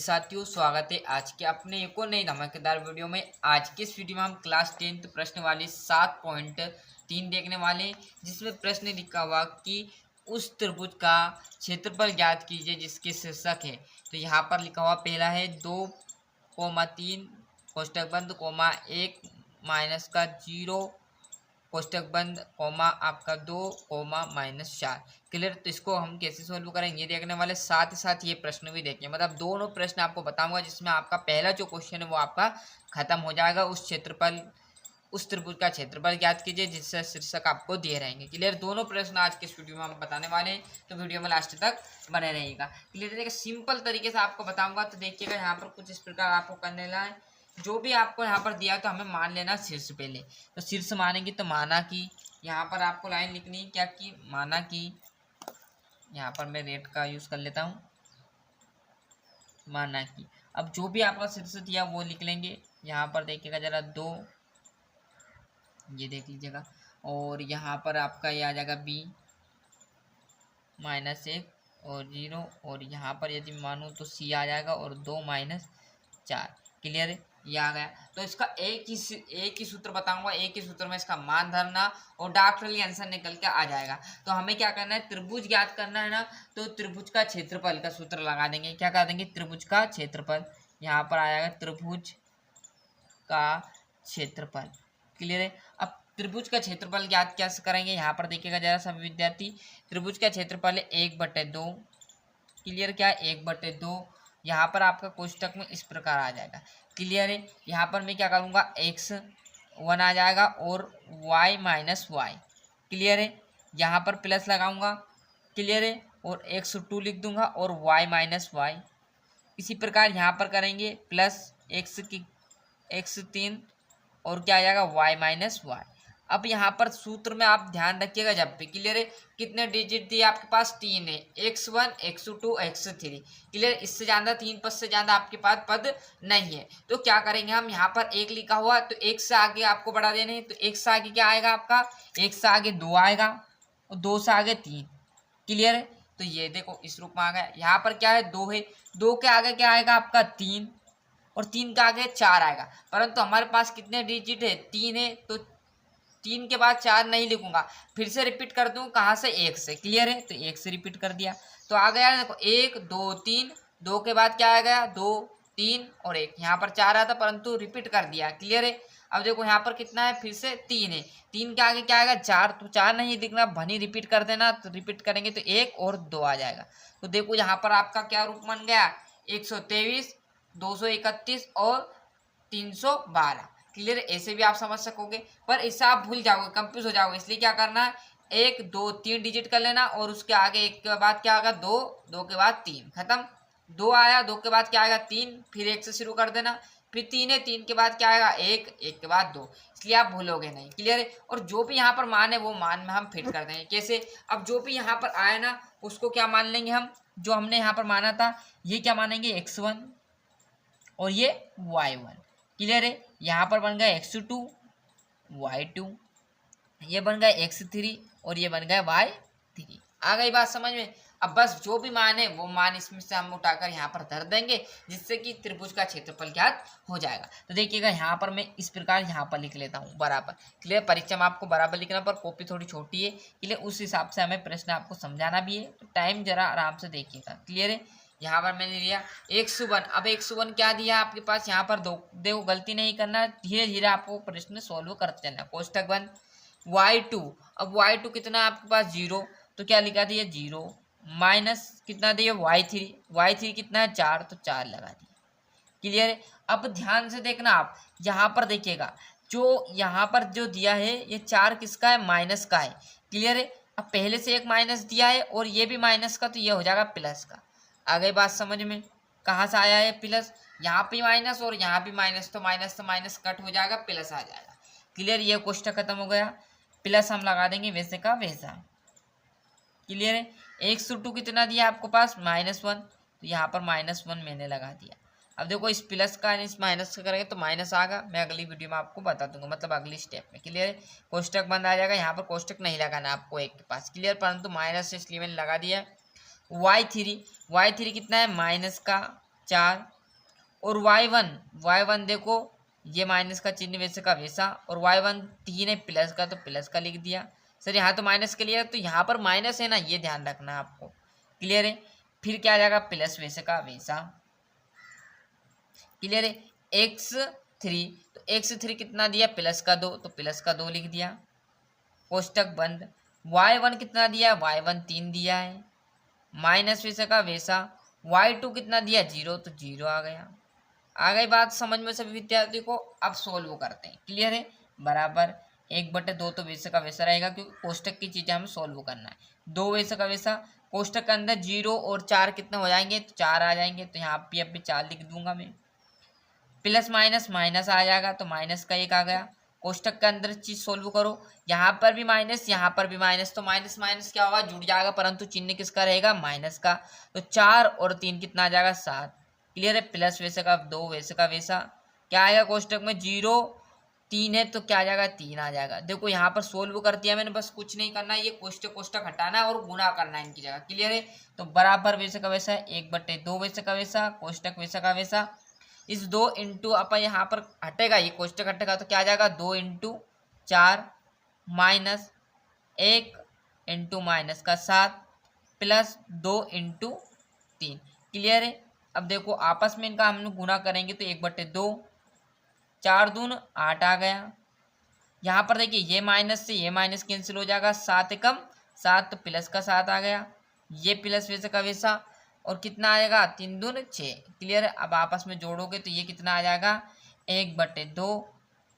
साथियों, स्वागत है आज के अपने एक और नई धमाकेदार वीडियो में। आज के इस वीडियो में हम क्लास 10th प्रश्न वाले 7.3 देखने वाले हैं, जिसमें प्रश्न लिखा हुआ कि उस त्रिभुज का क्षेत्रफल ज्ञात कीजिए जिसके शीर्षक है। तो यहाँ पर लिखा हुआ पहला है 2,3 कोष्टक बंद कोमा 1 माइनस का 0 कोष्टक बंद कोमा आपका 2 कोमा -4। क्लियर। तो इसको हम कैसे सोल्व करेंगे देखने वाले, साथ ही साथ ये प्रश्न भी देखेंगे। मतलब दोनों प्रश्न आपको बताऊंगा, जिसमें आपका पहला जो क्वेश्चन है वो आपका खत्म हो जाएगा। उस त्रिभुज का क्षेत्रफल ज्ञात कीजिए जिससे शीर्षक आपको दिए रहेंगे। क्लियर। दोनों प्रश्न आज के वीडियो में हम बताने वाले हैं, तो वीडियो में लास्ट तक बने रहिएगा। क्लियर। देखिए सिंपल तरीके से आपको बताऊंगा, तो देखिएगा यहाँ पर कुछ इस प्रकार आपको करने ला है। जो भी आपको यहाँ पर दिया तो हमें मान लेना शीर्ष पहले। तो शीर्ष मानेंगे तो माना कि यहाँ पर आपको लाइन लिखनी है क्या कि माना कि, यहाँ पर मैं रेट का यूज कर लेता हूँ, माना कि। अब जो भी आपका शीर्ष दिया वो लिख लेंगे। यहाँ पर देखिएगा जरा 2, ये देख लीजिएगा, और यहाँ पर आपका ये आ जाएगा b -1 और 0, और यहाँ पर यदि मानूँ तो c आ जाएगा और 2 -4। क्लियर है, ये आ गया। तो इसका एक ही सूत्र बताऊंगा, एक ही सूत्र में इसका मान धरना और डॉक्टरली आंसर निकल के आ जाएगा। तो हमें क्या करना है, त्रिभुज ज्ञात करना है ना, तो त्रिभुज का क्षेत्रफल का सूत्र लगा देंगे। क्या कर देंगे, त्रिभुज का क्षेत्रफल। यहाँ पर आ जाएगा त्रिभुज का क्षेत्रफल। क्लियर है। अब त्रिभुज का क्षेत्रफल ज्ञात कैसे करेंगे, यहाँ पर देखिएगा जरा सभी विद्यार्थी। त्रिभुज का क्षेत्रफल है 1/2। क्लियर, क्या 1/2। यहाँ पर आपका कोष्टक में इस प्रकार आ जाएगा। क्लियर है। यहाँ पर मैं क्या करूँगा, x1 आ जाएगा और y -y। क्लियर है। यहाँ पर प्लस लगाऊंगा। क्लियर है। और x2 लिख दूंगा और y -y। इसी प्रकार यहाँ पर करेंगे प्लस x3 और क्या आ जाएगा y -y। अब यहाँ पर सूत्र में आप ध्यान रखिएगा जब भी। क्लियर है। कितने डिजिट दिए आपके पास, 3 है, x1 x2 x3। क्लियर। इससे ज़्यादा 3 पद से ज़्यादा आपके पास पद नहीं है। तो क्या करेंगे हम, यहाँ पर 1 लिखा हुआ तो 1 से आगे आपको बढ़ा देने हैं। तो 1 से आगे क्या आएगा आपका, 1 से आगे 2 आएगा और 2 से आगे 3। क्लियर है। तो ये देखो इस रूप में आ गया। यहाँ पर क्या है, 2 है, 2 के आगे क्या आएगा आपका 3 और 3 के आगे 4 आएगा। परंतु हमारे पास कितने डिजिट है, 3 है, तो 3 के बाद 4 नहीं लिखूंगा, फिर से रिपीट कर दूं कहाँ से, 1 से। क्लियर है। तो 1 से रिपीट कर दिया तो आ गया देखो 1 2 3। 2 के बाद क्या आ गया, 2 3 और 1। यहाँ पर 4 आया था परंतु रिपीट कर दिया। क्लियर है। अब देखो यहाँ पर कितना है, फिर से 3 है, 3 के आगे क्या आएगा 4। तो 4 नहीं लिखना, भनी रिपीट कर देना। तो रिपीट करेंगे तो 1 और 2 आ जाएगा। तो देखो यहाँ पर आपका क्या रूप बन गया, 123 231 और 312। क्लियर। ऐसे भी आप समझ सकोगे, पर इससे आप भूल जाओगे, कंफ्यूज हो जाओगे। इसलिए क्या करना है, 1 2 3 डिजिट कर लेना और उसके आगे 1 के बाद क्या आएगा 2, 2 के बाद 3, खत्म। 2 आया, 2 के बाद क्या आएगा 3, फिर 1 से शुरू कर देना, फिर 3 है, 3 के बाद क्या आएगा 1, 1 के बाद 2। इसलिए आप भूलोगे नहीं। क्लियर है। और जो भी यहाँ पर मान है वो मान में हम फिट कर देंगे। कैसे, अब जो भी यहाँ पर आए ना उसको क्या मान लेंगे हम, जो हमने यहाँ पर माना था ये क्या मानेंगे, x1 और ये y1। क्लियर है। यहाँ पर बन गया x2 y2, ये बन गया x3 और ये बन गया y3। आ गई बात समझ में। अब बस जो भी मान है वो मान इसमें से हम उठाकर यहाँ पर धर देंगे, जिससे कि त्रिभुज का क्षेत्रफल ज्ञात हो जाएगा। तो देखिएगा यहाँ पर मैं इस प्रकार यहाँ पर लिख लेता हूँ बराबर। क्लियर। परीक्षा में आपको बराबर लिखना, पर कॉपी थोड़ी छोटी है। क्लियर। उस हिसाब से हमें प्रश्न आपको समझाना भी है, तो टाइम जरा आराम से देखिएगा। क्लियर है। यहाँ पर मैंने लिया x1। अब x1 क्या दिया आपके पास, यहाँ पर देखो गलती नहीं करना, धीरे धीरे आपको प्रश्न सोल्व करते जाना। कोष्टक बंद y2। अब y2 कितना आपके पास 0, तो क्या लिखा दिया 0 माइनस कितना दिया y3 कितना है 4, तो 4 लगा दिया। क्लियर है। अब ध्यान से देखना आप, यहाँ पर देखिएगा जो यहाँ पर जो दिया है ये 4 किसका है, माइनस का है। क्लियर है। अब पहले से एक माइनस दिया है और ये भी माइनस का, तो ये हो जाएगा प्लस का। आ गई बात समझ में। कहाँ से आया है प्लस, यहाँ पे माइनस और यहाँ भी माइनस, तो माइनस से माइनस कट हो जाएगा, प्लस आ जाएगा। क्लियर। ये क्वेश्चन खत्म हो गया। प्लस हम लगा देंगे वैसे का वैसा। क्लियर है। x2 कितना दिया आपको पास, -1, तो यहाँ पर -1 मैंने लगा दिया। अब देखो इस प्लस का इस माइनस का करेंगे तो माइनस आएगा, मैं अगली वीडियो में आपको बता दूंगा, मतलब अगली स्टेप में। क्लियर है। कोष्टक बंद आ जाएगा, यहाँ पर कोष्टक नहीं लगाना आपको एक के पास। क्लियर। परंतु माइनस इसलिए मैंने लगा दिया। y3 कितना है, माइनस का 4 और y1 देखो ये माइनस का चिन्ह वैसे का वैसा, और y1 3 है प्लस का तो प्लस का लिख दिया। सर यहाँ तो माइनस के लिए तो यहाँ पर माइनस है ना, ये ध्यान रखना आपको। क्लियर है। फिर क्या आ जाएगा प्लस वैसे का वैसा। क्लियर है। x3 तो x3 कितना दिया प्लस का 2 तो प्लस का 2 लिख दिया, कोष्टक बंद। y1 कितना दिया y1 3 दिया है, माइनस वैसे का वैसा। y2 कितना दिया 0 तो 0 आ गया। आ गई बात समझ में सभी विद्यार्थी को। अब सोल्व करते हैं। क्लियर है। बराबर 1/2 तो वैसे का वैसा रहेगा क्योंकि कोष्टक की चीजें हमें सोल्व करना है। 2 वैसे का वैसा, कोष्टक के अंदर 0 और 4 कितने हो जाएंगे तो 4 आ जाएंगे, तो यहाँ पे अब 4 लिख दूंगा मैं। प्लस माइनस माइनस आ जाएगा तो माइनस का 1 आ गया। कोष्टक के अंदर चीज सोल्व करो, यहाँ पर भी माइनस यहाँ पर भी माइनस, तो माइनस माइनस क्या होगा जुड़ जाएगा, परंतु चिन्ह किसका रहेगा माइनस का। तो 4 और 3 कितना आ जाएगा 7। क्लियर है। प्लस वैसे का 2 वैसे का वैसा, क्या आएगा कोष्टक में 0 3 है तो क्या आ जाएगा 3 आ जाएगा। देखो यहाँ पर सोल्व कर दिया मैंने, बस कुछ नहीं करना है, ये कोष्टक कोष्टक हटाना है और गुणा करना है इनकी जगह। क्लियर है। तो बराबर वैसे का वैसा 1/2 वैसे का वैसा, कोष्टक वैसा का वैसा। इस 2 इंटू अपन यहाँ पर हटेगा, ये कोष्टक हटेगा तो क्या आ जाएगा 2 इंटू 4 माइनस 1 इंटू माइनस का 7 प्लस 2 इंटू 3। क्लियर है। अब देखो आपस में इनका हम लोग गुणा करेंगे तो 1/2, 4 दून 8 आ गया। यहाँ पर देखिए ये माइनस से ये माइनस कैंसिल हो जाएगा, 7 कम 7 तो प्लस का 7 आ गया, ये प्लस वैसे का वैसा, और कितना आएगा 3 दून 6। क्लियर है। अब आपस में जोड़ोगे तो ये कितना आ जाएगा 1/2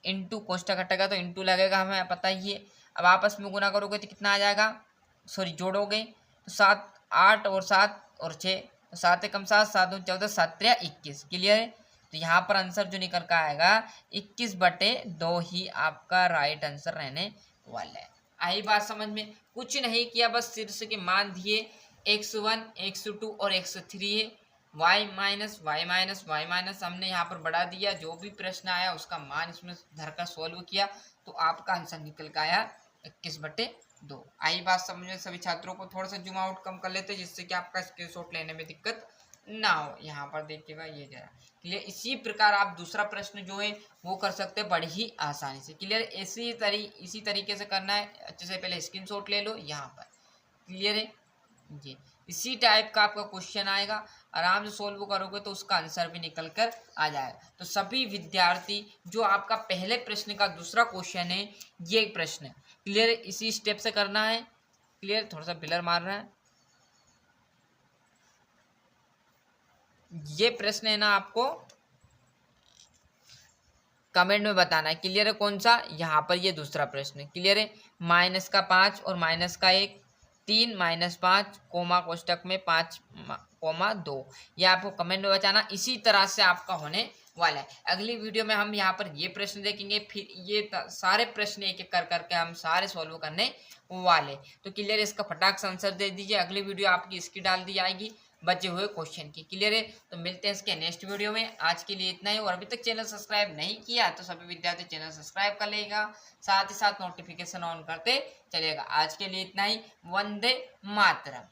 इंटू कोष्टक हटेगा तो इंटू लगेगा, हमें पता ही है। अब आपस में गुना करोगे तो कितना आ जाएगा, सॉरी जोड़ोगे तो 7 8 और 7 और 6 तो 7 कम 7 7 दून 14 7 3 21। क्लियर है। तो यहाँ पर आंसर जो निकल कर आएगा 21/2 ही आपका राइट आंसर रहने वाला है। आई बात समझ में। कुछ नहीं किया, बस शीर्ष के मान दिए x1 x2 और x3 है, y माइनस हमने यहाँ पर बढ़ा दिया। जो भी प्रश्न आया उसका मान इसमें धर कर सोल्व किया तो आपका आंसर निकल कर आया 21/2। आई बात समझ में सभी छात्रों को। थोड़ा सा जूम आउट कम कर लेते जिससे कि आपका स्क्रीनशॉट लेने में दिक्कत ना हो। यहाँ पर देखिएगा ये जरा क्लियर। इसी प्रकार आप दूसरा प्रश्न जो है वो कर सकते हैं बड़ी ही आसानी से। क्लियर। इसी तरीके से करना है। अच्छे से पहले स्क्रीनशॉट ले लो यहाँ पर। क्लियर है जी। इसी टाइप का आपका क्वेश्चन आएगा, आराम से सोल्व करोगे तो उसका आंसर भी निकल कर आ जाएगा। तो सभी विद्यार्थी जो आपका पहले प्रश्न का दूसरा क्वेश्चन है ये प्रश्न क्लियर इसी स्टेप से करना है। क्लियर। थोड़ा सा पिलर मार रहा है। ये प्रश्न है ना आपको कमेंट में बताना है। क्लियर है। कौन सा, यहाँ पर ये दूसरा प्रश्न। क्लियर है। -5 और -1 3 -5 कोमा कोष्टक में 5,2 ये आपको कमेंट में बताना। इसी तरह से आपका होने वाला है। अगली वीडियो में हम यहाँ पर ये प्रश्न देखेंगे, फिर ये सारे प्रश्न एक एक कर करके हम सारे सॉल्व करने वाले। तो क्लियर है। इसका फटाक से आंसर दे दीजिए। अगली वीडियो आपकी इसकी डाल दी जाएगी बचे हुए क्वेश्चन की। क्लियर है। तो मिलते हैं इसके नेक्स्ट वीडियो में। आज के लिए इतना ही। और अभी तक चैनल सब्सक्राइब नहीं किया तो सभी विद्यार्थी चैनल सब्सक्राइब कर लेगा, साथ ही साथ नोटिफिकेशन ऑन करते चलेगा। आज के लिए इतना ही। वंदे मातरम।